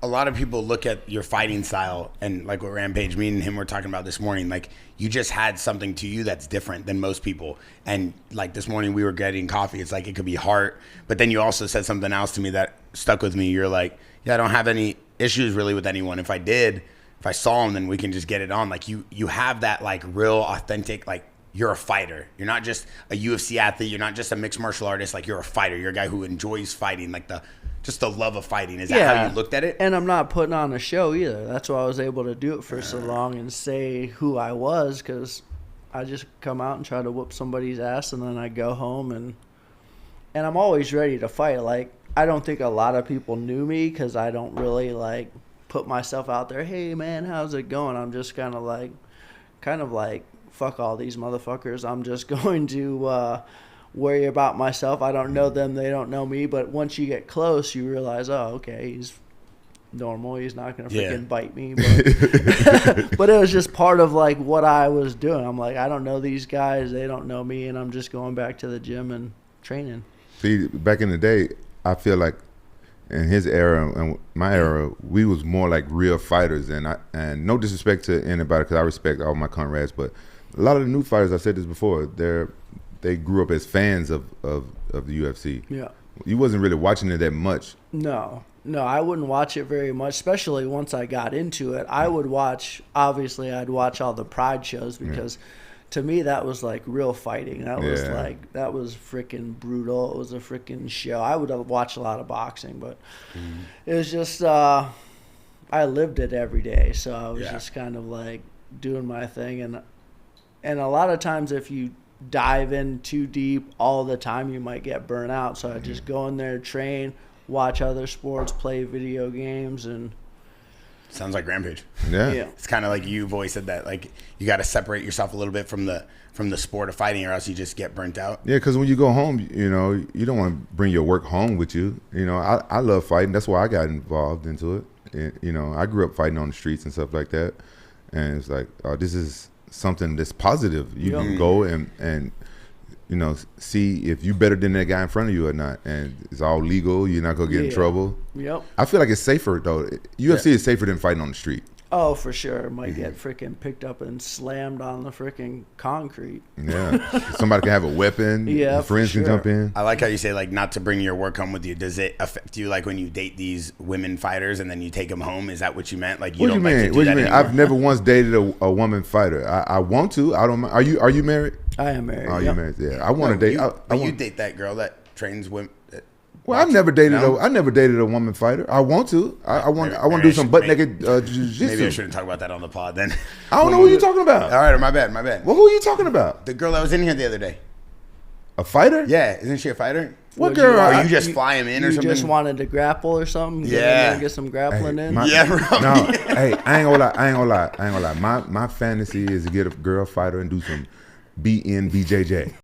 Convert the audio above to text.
A lot of people look at your fighting style and like what Rampage, me and him were talking about this morning, like you just had something to you that's different than most people. And like this morning we were getting coffee. It's like it could be heart. But then you also said something else to me that stuck with me. You're like, yeah, I don't have any issues really with anyone. If I did, if I saw him, then we can just get it on. Like you have that like real authentic, like you're a fighter. You're not just a UFC athlete. You're not just a mixed martial artist. Like you're a fighter. You're a guy who enjoys fighting, like just the love of fighting. Is that how you looked at it? And I'm not putting on a show either. That's why I was able to do it for so long and say who I was, because I just come out and try to whoop somebody's ass, and then I go home, and I'm always ready to fight. Like, I don't think a lot of people knew me because I don't really, like, put myself out there, hey, man, how's it going? I'm just kind of like, fuck all these motherfuckers. I'm just going to worry about myself. I don't know them, they don't know me, but once you get close you realize, oh, okay, he's normal, he's not gonna freaking bite me, but, but it was just part of like what I was doing. I'm like, I don't know these guys, they don't know me, and I'm just going back to the gym and training. See, back in the day, I feel like in his era and my era, we was more like real fighters, and no disrespect to anybody, because I respect all my comrades, but a lot of the new fighters, I've said this before, they grew up as fans of the UFC. Yeah. You wasn't really watching it that much. No, I wouldn't watch it very much, especially once I got into it. I would watch, obviously, I'd watch all the Pride shows because to me that was like real fighting. That was that was freaking brutal. It was a freaking show. I would have watched a lot of boxing, but it was just, I lived it every day. So I was just kind of like doing my thing. And a lot of times if you dive in too deep all the time, you might get burnt out. So I just go in there, train, watch other sports, play video games, and sounds like Rampage. Yeah. It's kind of like you've always said that, like you got to separate yourself a little bit from the sport of fighting, or else you just get burnt out. Yeah, because when you go home, you know, you don't want to bring your work home with you. You know, I love fighting. That's why I got involved into it. And, you know, I grew up fighting on the streets and stuff like that, and it's like, oh, this is something that's positive. You can go and you know, see if you better than that guy in front of you or not, and it's all legal. You're not gonna get in trouble. Yep. I feel like it's safer though. UFC is safer than fighting on the street. Oh, for sure. It might get freaking picked up and slammed on the freaking concrete. Yeah. Somebody can have a weapon. Yeah, friends can jump in. I like how you say, like, not to bring your work home with you. Does it affect you, like, when you date these women fighters and then you take them home? Is that what you meant? Like, What do you mean? What do you mean? I've never once dated a woman fighter. I want to. I don't. Are you married? I am married. Oh, you're married. Yeah. I want to date. You date that girl that trains women. Well, I've never dated I never dated a woman fighter. I want to. I want to do some butt naked jiu-jitsu. Maybe I shouldn't talk about that on the pod then. I don't know who you're talking about. All right, my bad. Well, who are you talking about? The girl that was in here the other day. A fighter? Yeah, isn't she a fighter? What girl? Or you just fly him in or something? You just wanted to grapple or something? Get some grappling in? Bro. No, hey, I ain't gonna lie. My fantasy is to get a girl fighter and do some BNBJJ.